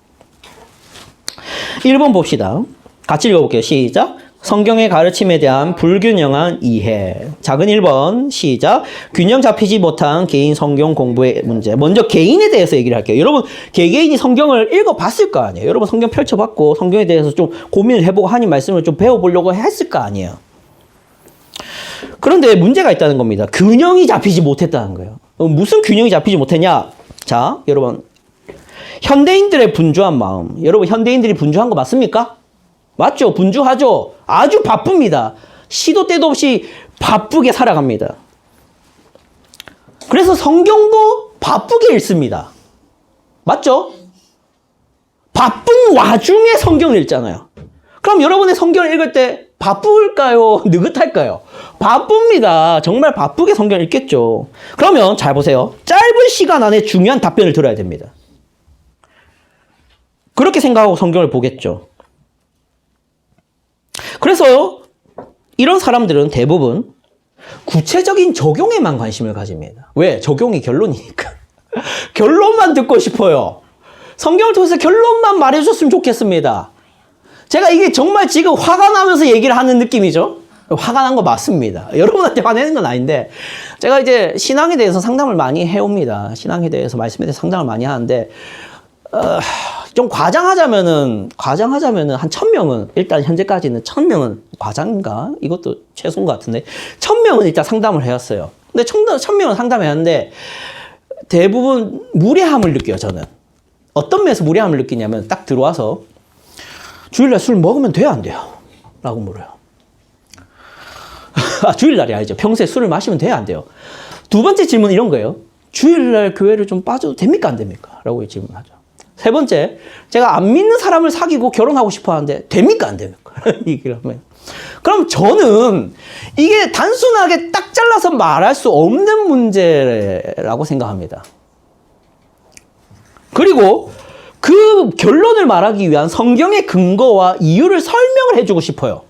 1번 봅시다. 같이 읽어볼게요. 시작. 성경의 가르침에 대한 불균형한 이해. 작은 1번 시작. 균형 잡히지 못한 개인 성경 공부의 문제. 먼저 개인에 대해서 얘기를 할게요. 여러분 개개인이 성경을 읽어봤을 거 아니에요. 여러분 성경 펼쳐봤고 성경에 대해서 좀 고민을 해보고 하나님 말씀을 좀 배워보려고 했을 거 아니에요. 그런데 문제가 있다는 겁니다. 균형이 잡히지 못했다는 거예요. 무슨 균형이 잡히지 못했냐? 자, 여러분 현대인들의 분주한 마음. 여러분 현대인들이 분주한 거 맞습니까? 맞죠? 분주하죠? 아주 바쁩니다. 시도 때도 없이 바쁘게 살아갑니다. 그래서 성경도 바쁘게 읽습니다. 맞죠? 바쁜 와중에 성경을 읽잖아요. 그럼 여러분의 성경을 읽을 때 바쁠까요? 느긋할까요? 바쁩니다. 정말 바쁘게 성경을 읽겠죠. 그러면 잘 보세요. 짧은 시간 안에 중요한 답변을 들어야 됩니다. 그렇게 생각하고 성경을 보겠죠. 그래서 이런 사람들은 대부분 구체적인 적용에만 관심을 가집니다. 왜? 적용이 결론이니까. 결론만 듣고 싶어요. 성경을 통해서 결론만 말해줬으면 좋겠습니다. 제가 이게 정말 지금 화가 나면서 얘기를 하는 느낌이죠. 화가 난 거 맞습니다. 여러분한테 화내는 건 아닌데 제가 이제 신앙에 대해서 상담을 많이 해옵니다. 신앙에 대해서 말씀에 대해서 상담을 많이 하는데 좀 과장하자면은 한 1000명은 일단 현재까지는 1000명은 과장인가? 이것도 최소인 것 같은데 1000명은 일단 상담을 해왔어요. 근데 1000명은 상담했는데 대부분 무례함을 느껴요, 저는. 어떤 면에서 무례함을 느끼냐면 딱 들어와서 주일날 술 먹으면 돼요, 안 돼요? 라고 물어요. 아, 주일날이 아니죠. 평소에 술을 마시면 돼요, 안 돼요? 두 번째 질문은 이런 거예요. 주일날 교회를 좀 빠져도 됩니까, 안 됩니까? 라고 질문하죠. 세 번째, 제가 안 믿는 사람을 사귀고 결혼하고 싶어 하는데 됩니까, 안 됩니까? 얘기를 하면. 그럼 저는 이게 단순하게 딱 잘라서 말할 수 없는 문제라고 생각합니다. 그리고 그 결론을 말하기 위한 성경의 근거와 이유를 설명을 해주고 싶어요.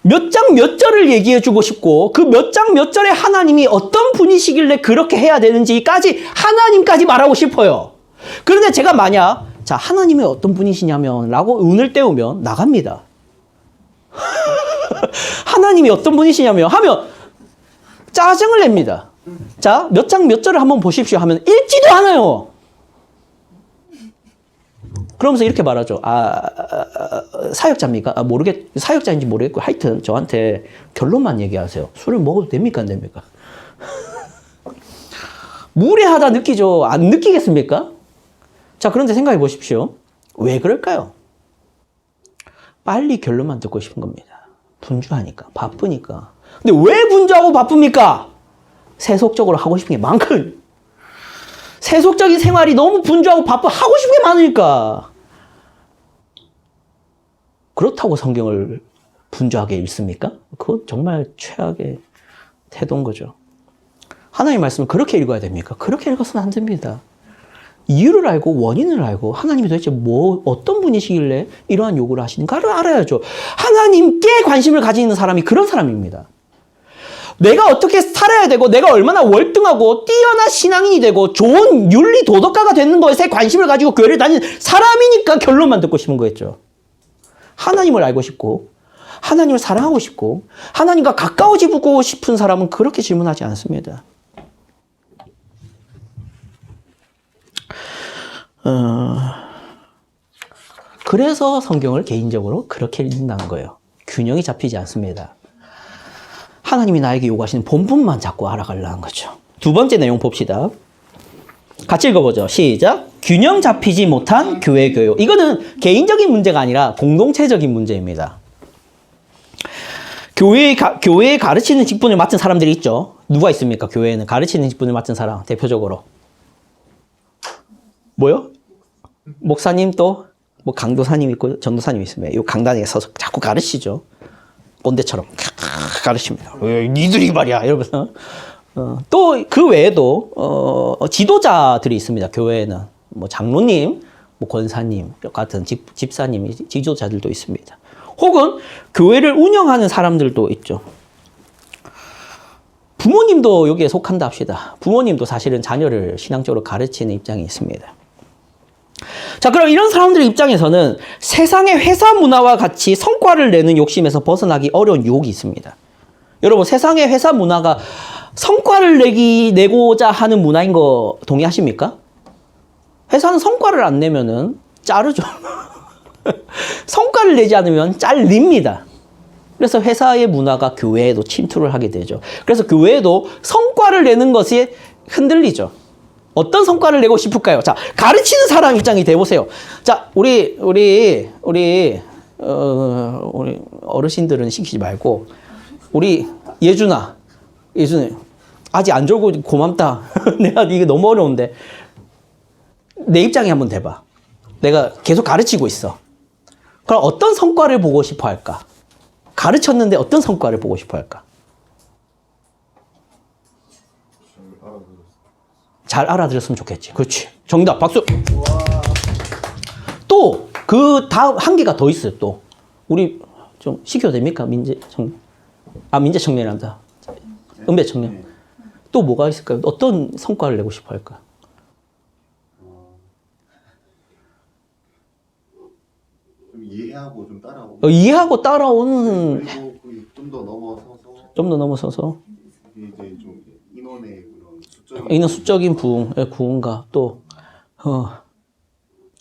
몇 장 몇 절을 얘기해주고 싶고 그 몇 장 몇 절에 하나님이 어떤 분이시길래 그렇게 해야 되는지까지 하나님까지 말하고 싶어요. 그런데 제가 만약 자 하나님이 어떤 분이시냐면 라고 운을 떼우면 나갑니다. 하나님이 어떤 분이시냐면 하면 짜증을 냅니다. 자, 몇 장 몇 절을 한번 보십시오 하면 읽지도 않아요. 그러면서 이렇게 말하죠. 사역자입니까? 사역자인지 모르겠고 하여튼 저한테 결론만 얘기하세요. 술을 먹어도 됩니까? 안 됩니까? 무례하다 느끼죠? 안 느끼겠습니까? 자, 그런데 생각해 보십시오. 왜 그럴까요? 빨리 결론만 듣고 싶은 겁니다. 분주하니까, 바쁘니까. 근데 왜 분주하고 바쁩니까? 세속적으로 하고 싶은 게 많거든요. 세속적인 생활이 너무 분주하고 하고 싶은 게 많으니까. 그렇다고 성경을 분주하게 읽습니까? 그건 정말 최악의 태도인 거죠. 하나님의 말씀을 그렇게 읽어야 됩니까? 그렇게 읽어서는 안 됩니다. 이유를 알고 원인을 알고 하나님이 도대체 어떤 분이시길래 이러한 요구를 하시는가를 알아야죠. 하나님께 관심을 가지는 사람이 그런 사람입니다. 내가 어떻게 살아야 되고 내가 얼마나 월등하고 뛰어난 신앙인이 되고 좋은 윤리 도덕가가 되는 것에 관심을 가지고 교회를 다니는 사람이니까 결론만 듣고 싶은 거였죠. 하나님을 알고 싶고 하나님을 사랑하고 싶고 하나님과 가까워지고 싶은 사람은 그렇게 질문하지 않습니다. 그래서 성경을 개인적으로 그렇게 읽는다는 거예요. 균형이 잡히지 않습니다. 하나님이 나에게 요구하시는 본분만 자꾸 알아가려는 거죠. 두 번째 내용 봅시다. 같이 읽어보죠. 시작. 균형 잡히지 못한 교회 교육. 이거는 개인적인 문제가 아니라 공동체적인 문제입니다. 교회에 가르치는 직분을 맡은 사람들이 있죠. 누가 있습니까? 교회에는 가르치는 직분을 맡은 사람 대표적으로. 뭐요? 목사님 또 뭐 강도사님 있고 전도사님 있으면 이 강단에 서서 자꾸 가르치죠. 꼰대처럼 가르칩니다. 니들이 말이야 이러면서 또 그 외에도 지도자들이 있습니다. 교회에는 뭐 장로님, 뭐 권사님 같은 집사님, 지도자들도 있습니다. 혹은 교회를 운영하는 사람들도 있죠. 부모님도 여기에 속한다 합시다. 부모님도 사실은 자녀를 신앙적으로 가르치는 입장이 있습니다. 자, 그럼 이런 사람들의 입장에서는 세상의 회사 문화와 같이 성과를 내는 욕심에서 벗어나기 어려운 유혹이 있습니다. 여러분, 세상의 회사 문화가 성과를 내고자 하는 문화인 거 동의하십니까? 회사는 성과를 안 내면은 자르죠. 성과를 내지 않으면 잘립니다. 그래서 회사의 문화가 교회에도 침투를 하게 되죠. 그래서 교회에도 성과를 내는 것이 흔들리죠. 어떤 성과를 내고 싶을까요? 자, 가르치는 사람 입장이 돼보세요. 자, 우리 어르신들은 시키지 말고, 우리 예준아, 아직 안 졸고 고맙다. 내가 이게 너무 어려운데. 내 입장에 한번 대봐. 내가 계속 가르치고 있어. 그럼 어떤 성과를 보고 싶어 할까? 가르쳤는데 어떤 성과를 보고 싶어 할까? 잘 알아들었으면 좋겠지. 그렇지. 정답, 박수. 또, 그 다음 한 개가 더 있어요, 또. 우리 좀 시켜도 됩니까? 민재 청년이란다. 은배 청년. 또 뭐가 있을까요? 어떤 성과를 내고 싶어 할까? 좀 이해하고 좀 따라오고. 이해하고 따라오는. 그리고 좀 더 넘어서서. 이제 좀 인원의 그런 수적인 부흥과 또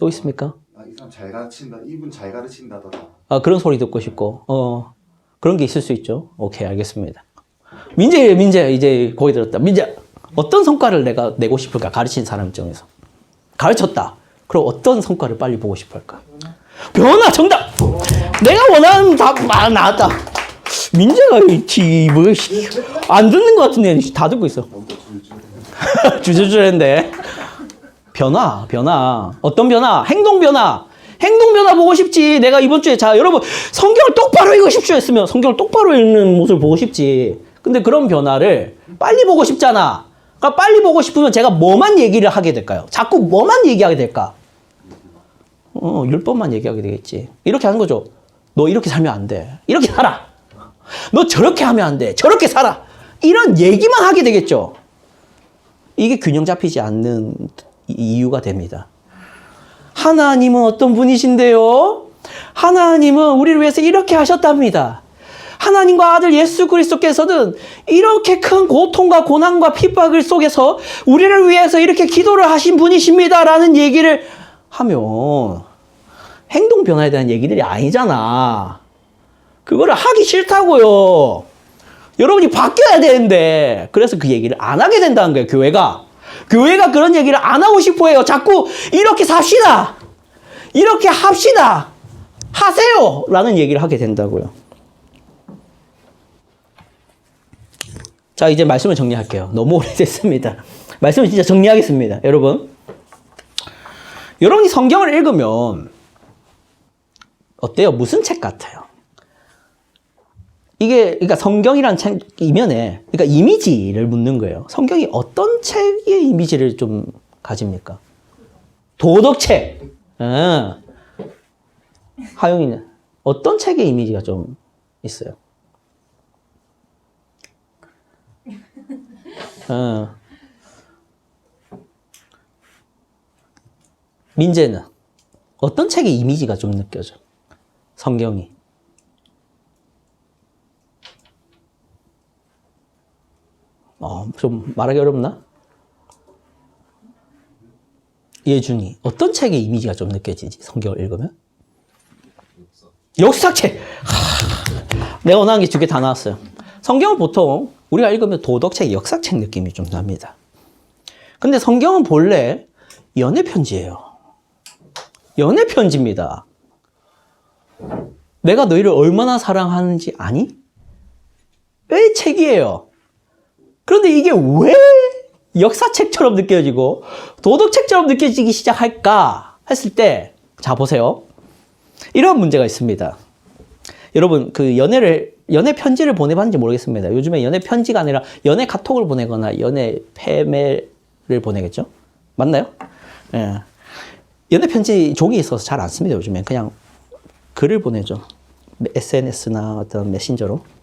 있습니까? 이 사람 잘 가르친다. 이분 잘 가르친다더라. 그런 소리 듣고 싶고, 그런 게 있을 수 있죠. 오케이, 알겠습니다. 민재, 이제 거의 들었다. 민재, 어떤 성과를 내가 내고 싶을까? 가르친 사람 입장에서. 가르쳤다. 그럼 어떤 성과를 빨리 보고 싶을까? 변화 정답! 내가 원하는 답 나왔다. 민재가 안 듣는 것 같은데 다 듣고 있어. 주저주저인데. 변화. 어떤 변화? 행동 변화 보고 싶지. 내가 이번 주에 자 여러분 성경을 똑바로 읽으십시오 했으면 성경을 똑바로 읽는 모습을 보고 싶지. 근데 그런 변화를 빨리 보고 싶잖아. 그러니까 빨리 보고 싶으면 제가 뭐만 얘기를 하게 될까요? 자꾸 뭐만 얘기하게 될까? 10번만 얘기하게 되겠지. 이렇게 하는 거죠. 너 이렇게 살면 안 돼. 이렇게 살아. 너 저렇게 하면 안 돼. 저렇게 살아. 이런 얘기만 하게 되겠죠. 이게 균형 잡히지 않는 이유가 됩니다. 하나님은 어떤 분이신데요? 하나님은 우리를 위해서 이렇게 하셨답니다. 하나님과 아들 예수 그리스도께서는 이렇게 큰 고통과 고난과 핍박을 속에서 우리를 위해서 이렇게 기도를 하신 분이십니다라는 얘기를 하면 행동 변화에 대한 얘기들이 아니잖아. 그거를 하기 싫다고요. 여러분이 바뀌어야 되는데 그래서 그 얘기를 안 하게 된다는 거예요. 교회가 그런 얘기를 안 하고 싶어 해요. 자꾸 이렇게 삽시다. 이렇게 합시다. 하세요. 라는 얘기를 하게 된다고요. 자, 이제 말씀을 정리할게요. 너무 오래됐습니다. 말씀을 진짜 정리하겠습니다. 여러분이 성경을 읽으면 어때요? 무슨 책 같아요? 그러니까 성경이란 책 이면에, 그러니까 이미지를 묻는 거예요. 성경이 어떤 책의 이미지를 좀 가집니까? 도덕책. 하영이는 어떤 책의 이미지가 좀 있어요? 민재는 어떤 책의 이미지가 좀 느껴져? 성경이. 좀 말하기 어렵나? 예준이 어떤 책의 이미지가 좀 느껴지지? 성경을 읽으면? 역사책! 내가 원하는 게 2개 다 나왔어요. 성경은 보통 우리가 읽으면 도덕책, 역사책 느낌이 좀 납니다. 근데 성경은 본래 연애편지예요. 연애편지입니다. 내가 너희를 얼마나 사랑하는지 아니? 의 책이에요. 그런데 이게 왜 역사책처럼 느껴지고 도덕책처럼 느껴지기 시작할까 했을 때, 자 보세요. 이런 문제가 있습니다. 여러분 그 연애 편지를 보내봤는지 모르겠습니다. 요즘에 연애 편지가 아니라 연애 카톡을 보내거나 연애 페메를 보내겠죠? 맞나요? 예. 연애 편지 종이 있어서 잘 안 씁니다. 요즘엔 그냥 글을 보내죠. SNS나 어떤 메신저로.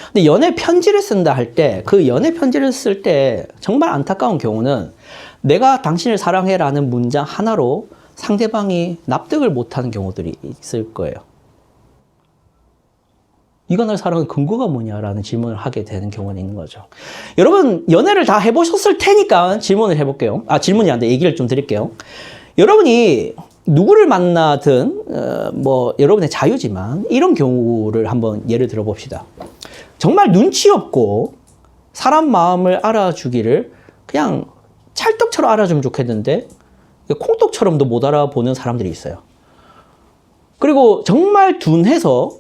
근데 연애 편지를 쓴다 할 때, 그 연애 편지를 쓸 때 정말 안타까운 경우는 내가 당신을 사랑해라는 문장 하나로 상대방이 납득을 못하는 경우들이 있을 거예요. 네가 날 사랑하는 근거가 뭐냐라는 질문을 하게 되는 경우는 있는 거죠. 여러분 연애를 다 해보셨을 테니까 질문을 해볼게요. 질문이 안 돼. 얘기를 좀 드릴게요. 여러분이 누구를 만나든 여러분의 자유지만 이런 경우를 한번 예를 들어 봅시다. 정말 눈치 없고 사람 마음을 알아주기를 그냥 찰떡처럼 알아주면 좋겠는데 콩떡처럼도 못 알아보는 사람들이 있어요. 그리고 정말 둔해서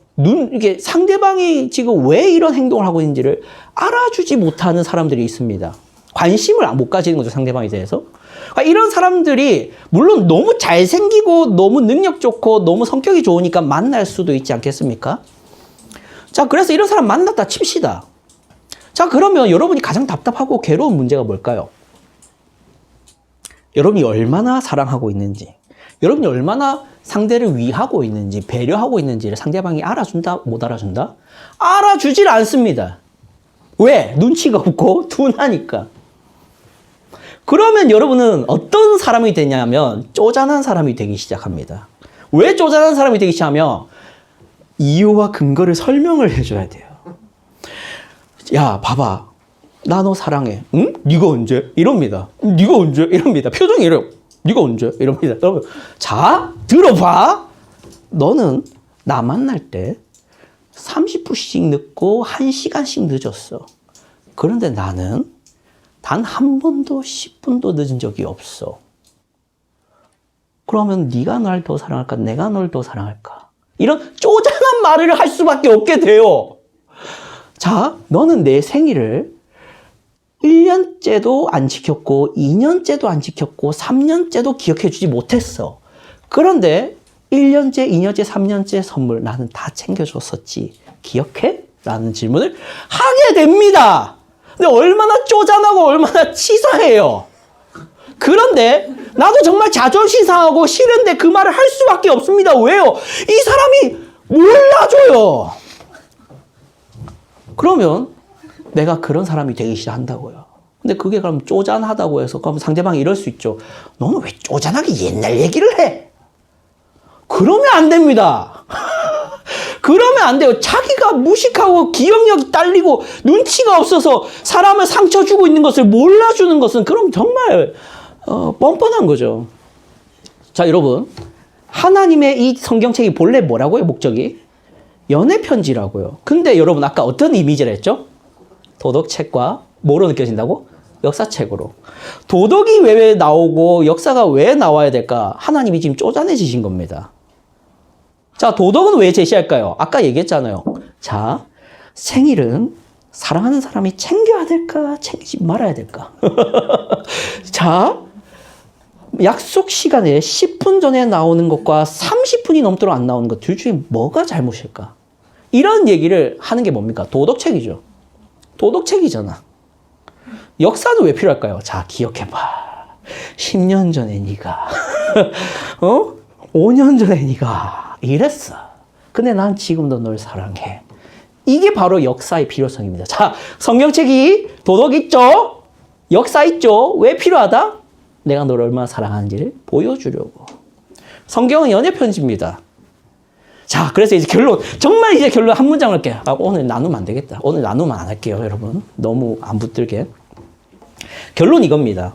이게 상대방이 지금 왜 이런 행동을 하고 있는지를 알아주지 못하는 사람들이 있습니다. 관심을 못 가지는 거죠, 상대방에 대해서. 그러니까 이런 사람들이 물론 너무 잘생기고 너무 능력 좋고 너무 성격이 좋으니까 만날 수도 있지 않겠습니까? 자, 그래서 이런 사람 만났다 칩시다. 자, 그러면 여러분이 가장 답답하고 괴로운 문제가 뭘까요? 여러분이 얼마나 사랑하고 있는지, 여러분이 얼마나 상대를 위하고 있는지, 배려하고 있는지를 상대방이 알아준다, 못 알아준다? 알아주질 않습니다. 왜? 눈치가 없고 둔하니까. 그러면 여러분은 어떤 사람이 되냐면 쪼잔한 사람이 되기 시작합니다. 왜 쪼잔한 사람이 되기 시작하면 이유와 근거를 설명을 해줘야 돼요. 야, 봐봐. 나 너 사랑해. 응? 네가 언제? 이럽니다. 네가 언제? 이럽니다. 표정이 이래요. 네가 언제? 이럽니다. 여러분, 자, 들어봐. 너는 나 만날 때 30분씩 늦고 1시간씩 늦었어. 그런데 나는 단 한 번도 10분도 늦은 적이 없어. 그러면 네가 날 더 사랑할까? 내가 널 더 사랑할까? 이런 쪼잔한 말을 할 수밖에 없게 돼요. 자, 너는 내 생일을 1년째도 안 지켰고 2년째도 안 지켰고 3년째도 기억해 주지 못했어. 그런데 1년째, 2년째, 3년째 선물 나는 다 챙겨줬었지. 기억해? 라는 질문을 하게 됩니다. 근데 얼마나 쪼잔하고 얼마나 치사해요. 그런데 나도 정말 자존심 상하고 싫은데 그 말을 할 수밖에 없습니다. 왜요? 이 사람이 몰라줘요. 그러면 내가 그런 사람이 되기 시작한다고요. 근데 그게 그럼 쪼잔하다고 해서 그럼 상대방이 이럴 수 있죠. 너는 왜 쪼잔하게 옛날 얘기를 해? 그러면 안 됩니다. 그러면 안 돼요. 자기가 무식하고 기억력이 딸리고 눈치가 없어서 사람을 상처 주고 있는 것을 몰라주는 것은 그럼 정말 뻔뻔한 거죠. 자, 여러분. 하나님의 이 성경책이 본래 뭐라고요? 목적이? 연애 편지라고요. 근데 여러분 아까 어떤 이미지를 했죠? 도덕책과 뭐로 느껴진다고? 역사책으로. 도덕이 왜 나오고 역사가 왜 나와야 될까? 하나님이 지금 쪼잔해지신 겁니다. 자, 도덕은 왜 제시할까요? 아까 얘기했잖아요. 자, 생일은 사랑하는 사람이 챙겨야 될까? 챙기지 말아야 될까? 자, 약속 시간에 10분 전에 나오는 것과 30분이 넘도록 안 나오는 것 둘 중에 뭐가 잘못일까? 이런 얘기를 하는 게 뭡니까? 도덕책이죠. 도덕책이잖아. 역사는 왜 필요할까요? 자, 기억해봐. 10년 전에 네가 5년 전에 네가 이랬어. 근데 난 지금도 널 사랑해. 이게 바로 역사의 필요성입니다. 자, 성경책이 도덕 있죠? 역사 있죠? 왜 필요하다? 내가 너를 얼마나 사랑하는지를 보여주려고. 성경은 연애 편지입니다. 자, 그래서 이제 결론, 정말 이제 결론 한 문장을 할게요. 오늘 나누면 안 되겠다. 오늘 나누면 안 할게요, 여러분. 너무 안 붙들게. 결론 이겁니다.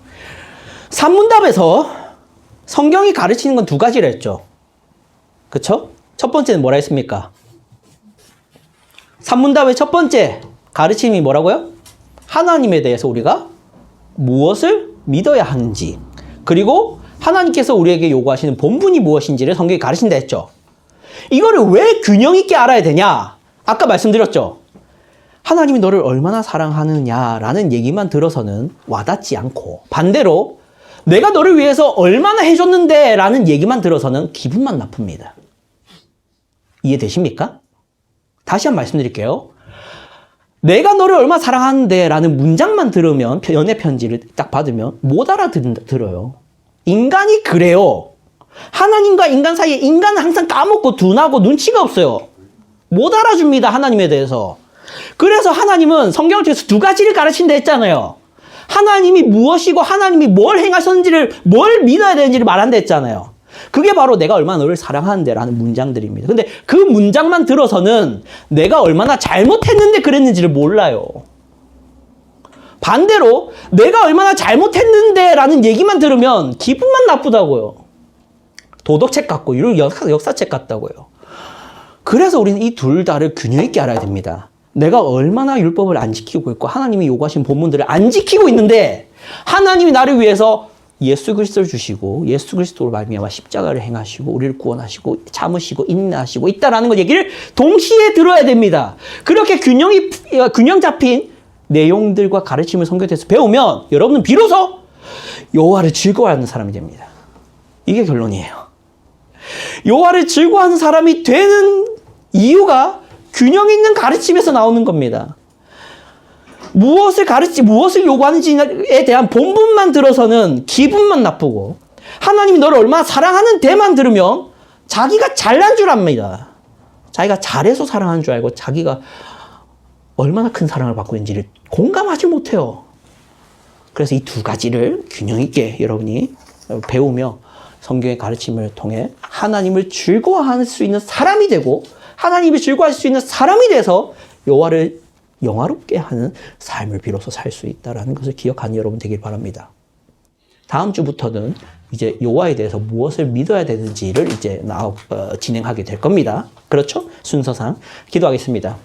산문답에서 성경이 가르치는 건 두 가지를 했죠. 그쵸? 첫 번째는 뭐라 했습니까? 산문답의 첫 번째 가르침이 뭐라고요? 하나님에 대해서 우리가 무엇을 믿어야 하는지, 그리고 하나님께서 우리에게 요구하시는 본분이 무엇인지를 성경이 가르친다 했죠. 이거를 왜 균형 있게 알아야 되냐? 아까 말씀드렸죠. 하나님이 너를 얼마나 사랑하느냐라는 얘기만 들어서는 와닿지 않고, 반대로 내가 너를 위해서 얼마나 해줬는데 라는 얘기만 들어서는 기분만 나쁩니다. 이해되십니까? 다시 한번 말씀드릴게요. 내가 너를 얼마나 사랑하는데 라는 문장만 들으면, 연애 편지를 딱 받으면 못 알아들어요. 인간이 그래요. 하나님과 인간 사이에 인간은 항상 까먹고 둔하고 눈치가 없어요. 못 알아줍니다, 하나님에 대해서. 그래서 하나님은 성경을 통해서 두 가지를 가르친다 했잖아요. 하나님이 무엇이고 하나님이 뭘 행하셨는지를, 뭘 믿어야 되는지를 말한다 했잖아요. 그게 바로 내가 얼마나 너를 사랑하는데 라는 문장들입니다. 근데 그 문장만 들어서는 내가 얼마나 잘못했는데 그랬는지를 몰라요. 반대로 내가 얼마나 잘못했는데 라는 얘기만 들으면 기분만 나쁘다고요. 도덕책 같고 이런 역사책 같다고요. 그래서 우리는 이 둘 다를 균형 있게 알아야 됩니다. 내가 얼마나 율법을 안 지키고 있고 하나님이 요구하신 본문들을 안 지키고 있는데 하나님이 나를 위해서 예수 그리스도를 주시고 예수 그리스도로 말미암아 십자가를 행하시고 우리를 구원하시고 참으시고 인내하시고 있다라는 것 얘기를 동시에 들어야 됩니다. 그렇게 균형 잡힌 내용들과 가르침을 성경에서 배우면 여러분은 비로소 여호와를 즐거워하는 사람이 됩니다. 이게 결론이에요. 여호와를 즐거워하는 사람이 되는 이유가 균형 있는 가르침에서 나오는 겁니다. 무엇을 무엇을 요구하는지에 대한 본분만 들어서는 기분만 나쁘고, 하나님이 너를 얼마나 사랑하는 데만 들으면 자기가 잘난 줄 압니다. 자기가 잘해서 사랑하는 줄 알고 자기가 얼마나 큰 사랑을 받고 있는지를 공감하지 못해요. 그래서 이 두 가지를 균형 있게 여러분이 배우며 성경의 가르침을 통해 하나님을 즐거워할 수 있는 사람이 되고, 하나님을 즐거워할 수 있는 사람이 돼서 여호와를 영화롭게 하는 삶을 비로소 살 수 있다는 것을 기억하는 여러분 되길 바랍니다. 다음 주부터는 이제 여호와에 대해서 무엇을 믿어야 되는지를 이제 진행하게 될 겁니다. 그렇죠? 순서상 기도하겠습니다.